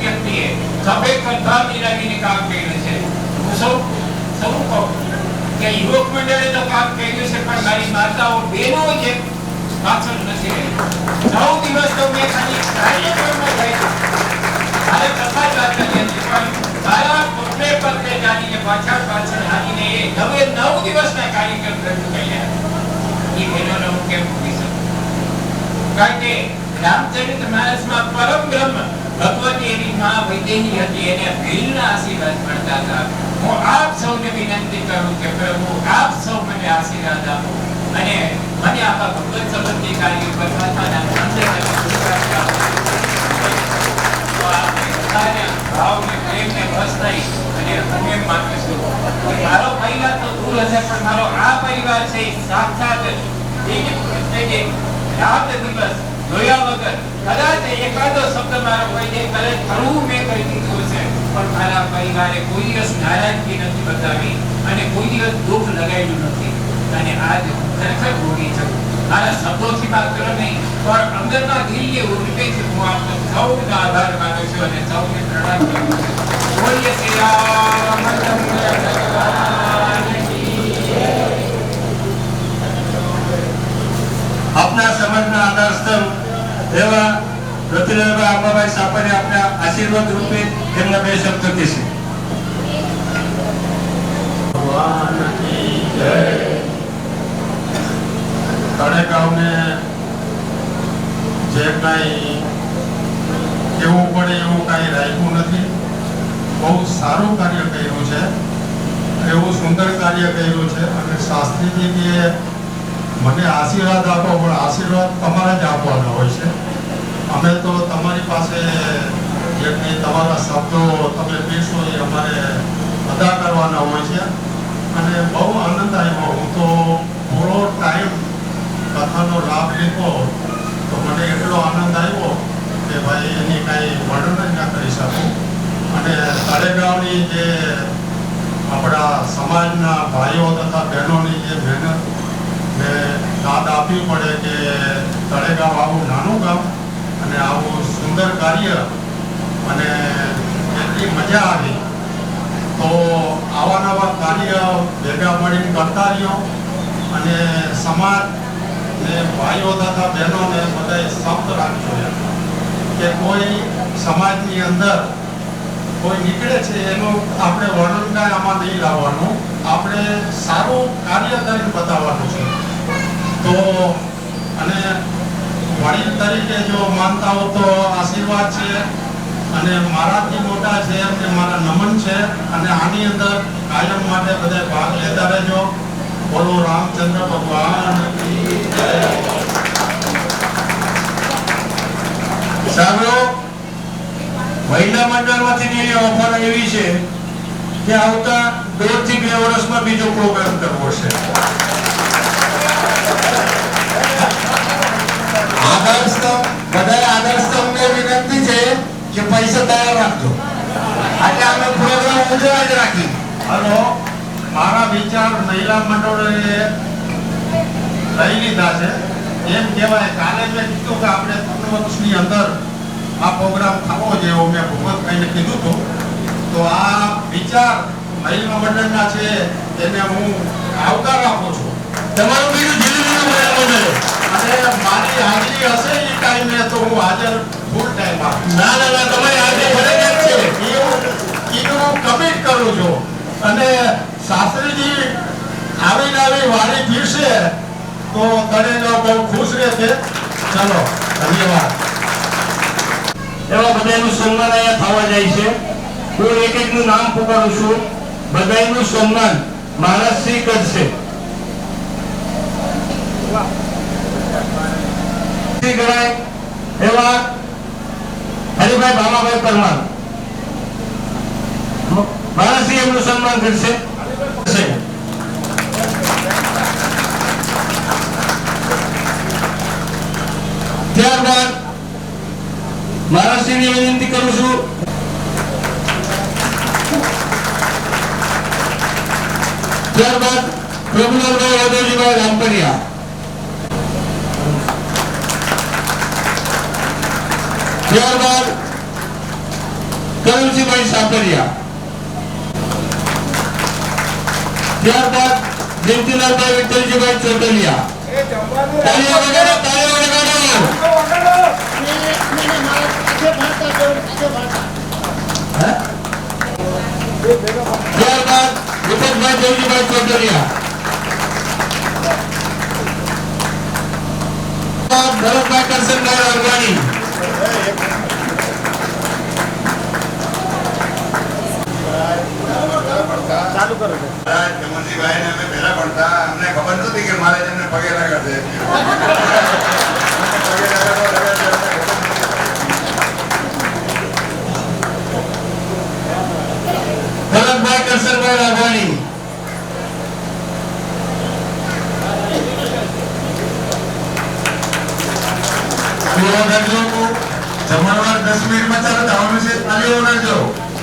વ્યક્તિએ સભે કંઠા મિલાવીને કામ કર્યું છે. હું સૌ કહું કે યુવક મંડળે તો કામ કર્યું છે પણ મારી માતાઓ બહેનો જે પાછળ નથી રહી. 9 દિવસ તો મેં ખાલી કાર્યક્રમમાં ગઈ મારે કથા જ વાત કરી હતી પણ મારા પત્રે જાણીને પાછળ જાણીને એ 9 દિવસના કાર્યક્રમ રજૂ કર્યા. એ બહેનોને હું કેમ ભૂલી શકું? કારણ કે રામચરિત માનસમાં પરમ બ્રહ્મ ભગવતી એની મા વૈદેહી હતી એને ભીલના આશીર્વાદ મળતા હતા. હું આપ સૌને વિનંતી કરું કે પ્રભુ આપ સૌ મને આશીર્વાદ આપો અને મને આપા ભગવત સંબંધી કાર્ય પરમાત્માના મંદિર અને વિશ્વાસ આપો. તો આપણે બધાને ભાવને પ્રેમને બસ થઈ અને હું એમ માનું છું કે મારો પરિવાર તો દૂર હશે પણ મારો આ પરિવાર છે સાક્ષાત રાત દિવસ જોયા વગર કદાચ એકાદો શબ્દ મારો કોઈ જે કરે ખરું મેં કરી દીધું છે પણ મારા પરિવારે કોઈ દિવસ નારાજગી નથી બતાવી અને કોઈ દિવસ દુઃખ લગાવ્યું નથી અને આજ ખરેખર ભોગી છું. મારા શબ્દોથી માત્ર નહીં પણ અંદરના દિલની ઉર્મિથી હું આપનો સૌનો આભાર માનું છું અને સૌને પ્રણામ કરું છું. બોલીએ શ્રી રામચંદ્ર ભગવાન કી જય. આપના સમાજના આધારસ્તંભ એવા રતિલાલભાઈ આંબાભાઈ સાપરે આપના આશીર્વાદ રૂપે તેમના 2 શબ્દ કહેશે. ભગવાન કી જય. તળેગાંવને જે કાંઈ કેવું પડે એવું કાંઈ રાખ્યું નથી. બહુ સારું કાર્ય કર્યું છે, એવું સુંદર કાર્ય કર્યું છે અને શાસ્ત્રીજીએ મને આશીર્વાદ આપો પણ આશીર્વાદ તમારે જ આપવાના હોય છે. અમે તો તમારી પાસે જે કંઈ તમારા શબ્દો તમે પીશો એ અમારે અદા કરવાના હોય છે અને બહુ આનંદ આવ્યો. હું તો થોડો ટાઈમ કથાનો લાભ લીધો તો મને એટલો આનંદ આવ્યો કે ભાઈ એની કાંઈ વર્ણન જ ના કરી શકું. અને તળેગાંવની જે આપણા સમાજના ભાઈઓ તથા બહેનોની જે મહેનત ને દાદ આપવી પડે કે તળેગાંવ આવું નાનું ગામ અને આવું સુંદર કાર્ય અને એક એટલી મજા આવી. તો આવા નવા કાર્ય ભેગા મળીને કરતા રહ્યો અને સમાજ ને ભાઈઓ તથા બહેનોને બધાએ શબ્દ રાખ્યો કે કોઈ સમાજની અંદર કોઈ નીકળે છે એનું આપણે વર્ણન કાંઈ આમાં નહીં લાવવાનું, આપણે સારું કાર્ય કરીને બતાવવાનું છે. તો અને વડીલ તરીકે જો માનતા હો તો આશીર્વાદ છે અને મારાથી મોટા છે એમને મારા નમન છે અને આની અંદર કાયમ માટે બધા ભાગ લેતા રહેજો. બોલો રામચંદ્ર ભગવાન કી જય. સાંભળો, મહિલા મંડળમાંથી ઓફર એવી છે કે આવતા 1.5 થી 2 વર્ષમાં બીજો પ્રોગ્રામ કરવો છે. આદર્શ તમને વિનંતી છે કે પૈસા તૈયાર રાખજો. આજે અમે પ્રોગ્રામ ઉજવવા જ રાખી. હલો, મારા વિચાર મહિલા મંડળોએ લઈ લીધા છે. એમ કહેવાય, કાલે મેં કીધું કે આપણે 3 વર્ષની અંદર આ પ્રોગ્રામ થવો જોઈએ, મેં ભૂપતભાઈને કીધું હતું. તો આ વિચાર મહિલા મંડળના છે એને હું આવકાર આપું છું. તમારું બીજું જિલ્લાનું મંડળ અને મારી હાજરી હશે એ ટાઈમે તો હું હાજર ફૂલ ટાઈમ આપું. ના ના ના, તમારી આજે ફરજિયાત છે. હું કમિટ કરું છું. અને શાસ્ત્રીજી આવીને આવી વાણી પીરશે તો દરેક બહુ ખુશ રહેશે. ચલો, ધન્યવાદ. એવા બધાનું સન્માન અહીંયા થવા જાય છે. હું એક એકનું નામ પુકારું છું. બધાનું સન્માન મહારાજશ્રી કરશે. ગણાય એવા હરિભાઈ ભામાભાઈ પરમાર મહારાજશ્રી એમનું સન્માન કરશે. ત્યારબાદ મહારાજશ્રીની વિનંતી કરું છું ત્યારબાદ પ્રભુલાલભાઈ યાદવજીભાઈ રામપરિયા, ત્યારબાદ કરણસિંહભાઈ સાપરિયા, ત્યારબાદ જયંતિલાલભાઈ વિઠ્ઠલજીભાઈ ચોટલિયા. તાળીઓ વગાડો, તાળીઓ વગાડો. ત્યારબાદ વિપતભાઈ દેવજીભાઈ ચોટલિયા, ભરતભાઈ કરશનભાઈ અરવાણી, ચાલુ કરો. જમનજીભાઈને અમે પહેલા ભણતા, અમને ખબર નહોતી કે મારે એમને પગે લાગશે. ભરતભાઈ કરશનભાઈ રાઘવાણી, જમણવાર 10 મિનિટમાં ચાલુ થવાનું છે. તાળીઓ વગાડજો.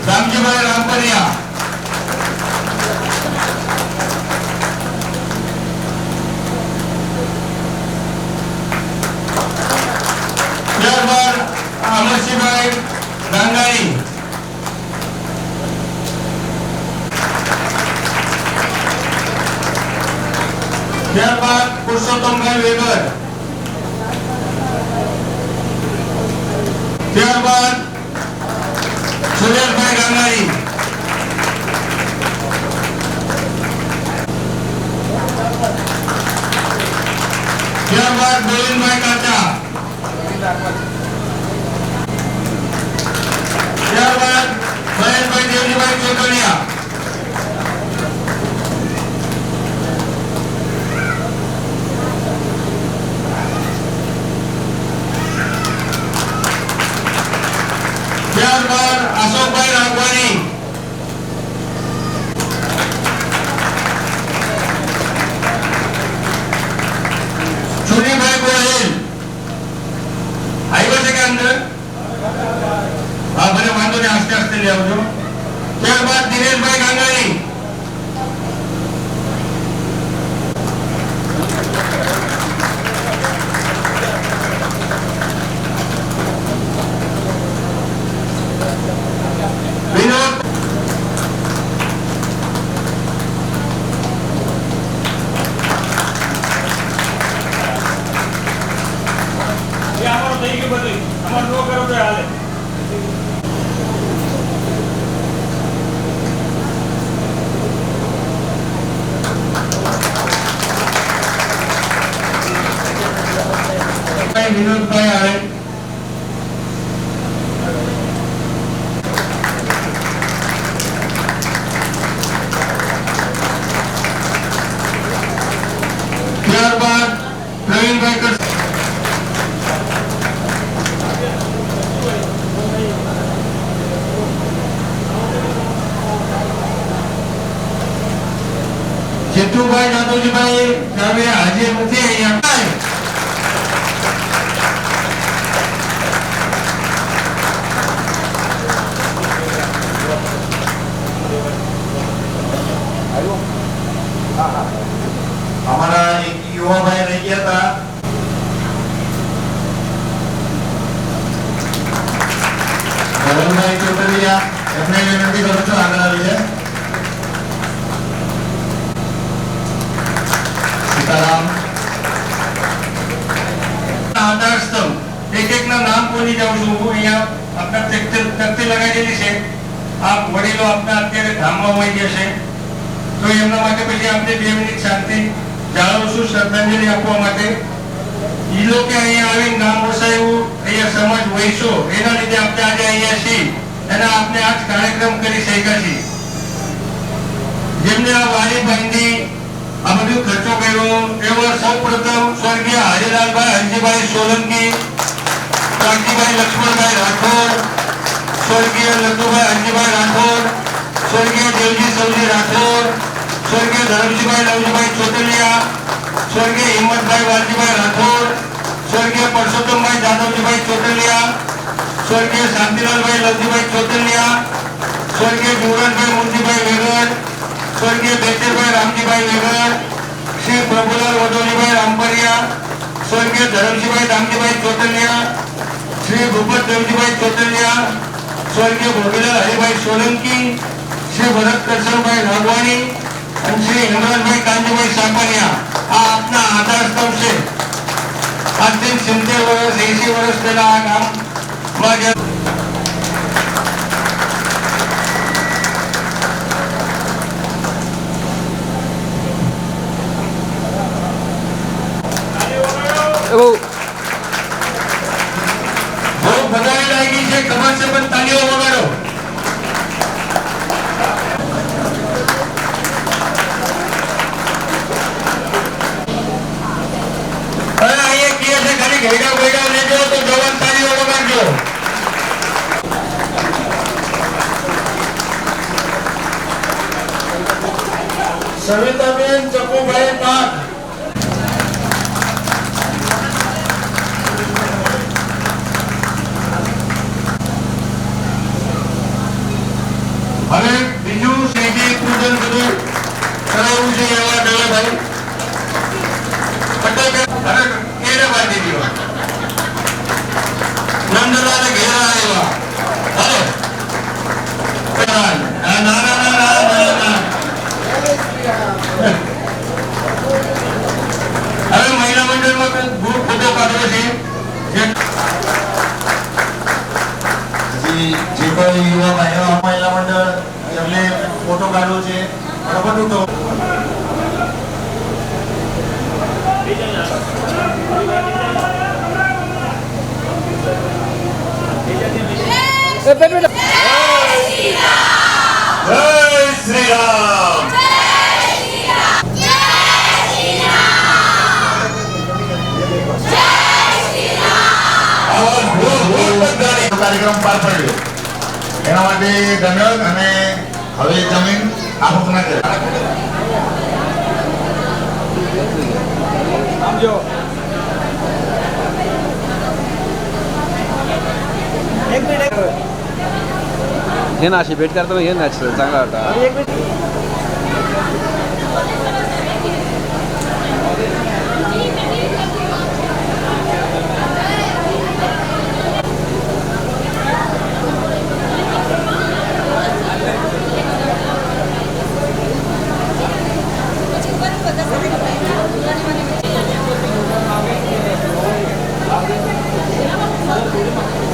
રામજીભાઈ રામપરિયા, ત્યારબાદ અમરસિંહભાઈ ગાંગાણી, ત્યારબાદ પુરુષોત્તમભાઈ વેગર, ત્યારબાદ સુરેશભાઈ ગાંગાણી, ત્યારબાદ ગોવિંદભાઈ કાચા, ત્યારબાદ મહેશભાઈ દેવજીભાઈ ચોટલિયા, ત્યારબાદ અશોકભાઈ રાઘવાણી, સુનીભાઈ ગોહિલ. આવ્યો છે કે અંદર? હા, ભલે વાંધો નહીં, આસ્તે આસ્તે લઈ આવજો. ત્યારબાદ દિનેશભાઈ ગાંગાણી, વિનોદભાઈ અમારે ન કરો તો હાલે. વિનોદભાઈ આવે. ત્યારબાદ પ્રવીણભાઈ કરશે. જેતુભાઈ જાદવજીભાઈ સાહેબ હાજર નથી અહીંયા. हमारा एक युवा भाई रह गया था, भाई चौटलिया, अपने विनती करो तो आगे लीजिए. सीताराम आधार स्तंभ एक एक ना नाम बोली जाऊं છું અહીંયા આપના તકતી લગાડેલી છે. આપ વડીલો આપના અત્યારે ધામમાં હોઈ ગયા છે તો એમના માટે પછી આપણે 2 મિનિટ શાંતિ જાળવશું શ્રદ્ધાંજલિ આપવા માટે. ઈ લોકો અહીંયા આવીને નામ વસાયું, અહીંયા સમાજ વહીશો, એના લીધે આપણે આજે અહીંયા છીએ અને આપણે આ કાર્યક્રમ કરી શક્યા છીએ. જેમને આ વાલી બાંધી આ બધું ખર્ચો કર્યો એવા સૌપ્રથમ સ્વર્ગીય હરિલાલભાઈ હરજીભાઈ સોલંકી, કાંતિભાઈ લક્ષ્મણભાઈ રાઠોડ, સ્વર્ગીય લખુભાઈ હરજીભાઈ રાઠોડ, સ્વર્ગીય દેવજી સૌજી રાઠોડ, સ્વર્ગીય ધરમજીભાઈ લવજીભાઈ ચોટલિયા, સ્વર્ગીય હિંમતભાઈ વાલજીભાઈ રાઠોડ, સ્વર્ગીય પરસોત્તમભાઈ જાદવજીભાઈ ચોટલિયા, સ્વર્ગીય શાંતિલાલભાઈ લવજીભાઈ ચોટલિયા, સ્વર્ગીય જીવરાજભાઈ મુરજીભાઈ વેગડ, સ્વર્ગીય બેચરભાઈ રામજીભાઈ વેગડ, શ્રી પ્રભુલાલ વડોલીભાઈ રામપરિયા, સ્વર્ગીય ધરમજીભાઈ દામજીભાઈ ચોટલિયા, શ્રી ભૂપત દેવજીભાઈ ચોટલિયા, સ્વર્ગીય ભોગીલાલ હરિભાઈ સોલંકી, શ્રી ભરત કરશનભાઈ રાઘવાણી અને શ્રી હેમરાજભાઈ કાંજીભાઈ સાપરિયા. આ આપના આધાર સ્તંભ છે. આજથી 70 વર્ષ 80 વર્ષ પહેલા આ ગામમાં બહુ વધારે લાગી છે. ખબર છે પણ તાળીઓ વગાડો. ઘેડા બેડા લેજો તો જવાન તાળીઓ વગાડજો. સવિતાબેન ચકુભાઈ પાક, હવે બીજું શ્રીજી પૂજન બધું કરાવવું છે એવા ડોલાભાઈ પટેલ કેરે બાંધી દીધો. નંદલાલ ઘેરા આવ્યા. હાલો ના ના ના ના. હવે મહિલા મંડળમાં ગ્રુપ ફોટો કાઢવો છે. જે કોઈ યુવા ભાઈઓ મહિલા મંડળ એમને ફોટો કાઢવો છે બરાબર તો જય શ્રી રામ. કાર્યક્રમ પાર પાડ્યો એના માટે ધન્યવાદ. અને હવે જમીન આપના કરે हे नाशी भेट करतो हे नाच चांगला होता. Thank you.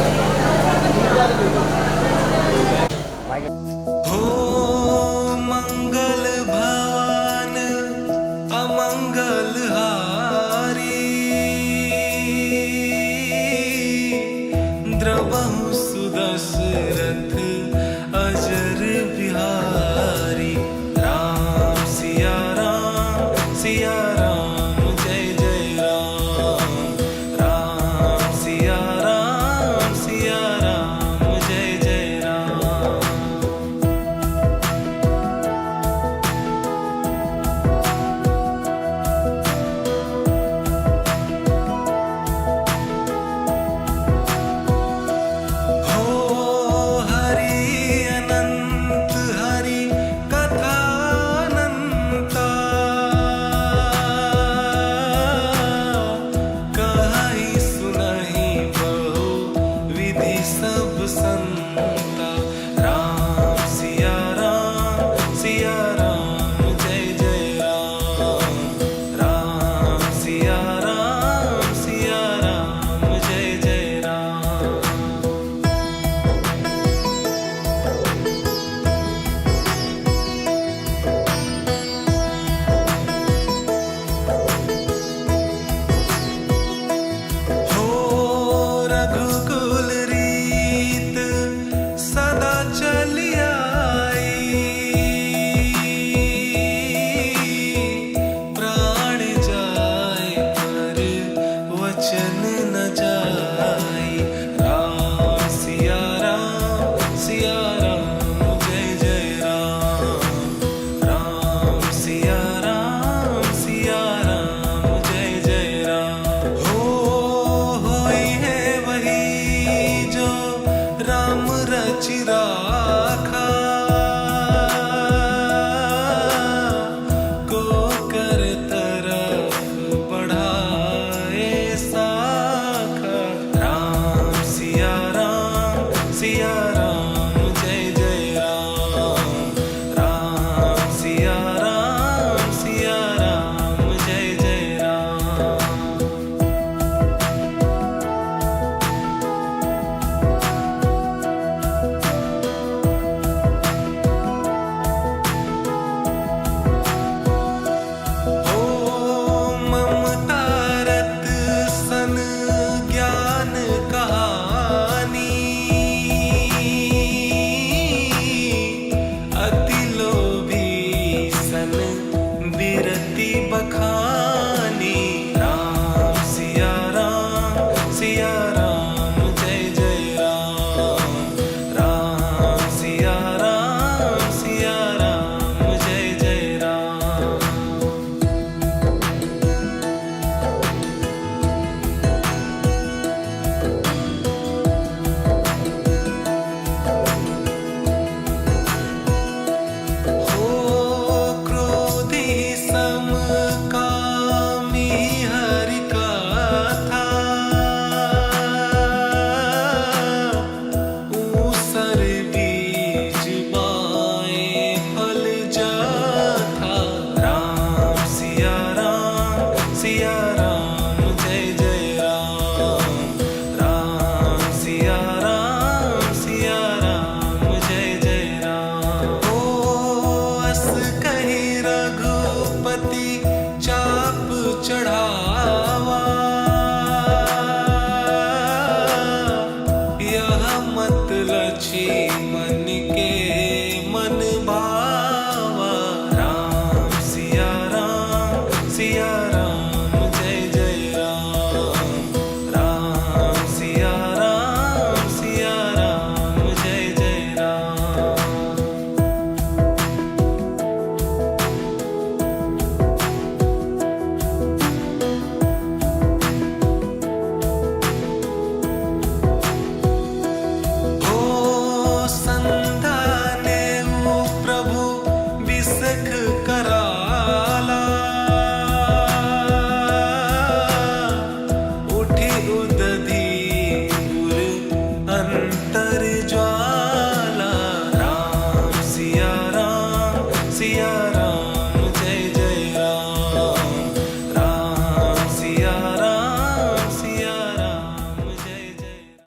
बखानी राम सिया राम जय जय राम सिया राम जय जय राम। हो क्रोधी समकामी हरि कथा ऊसर बीज बाए फल जाथा राम सिया राम जय जय राम सिया राम जय जय राम। ओ अस कही रघुपति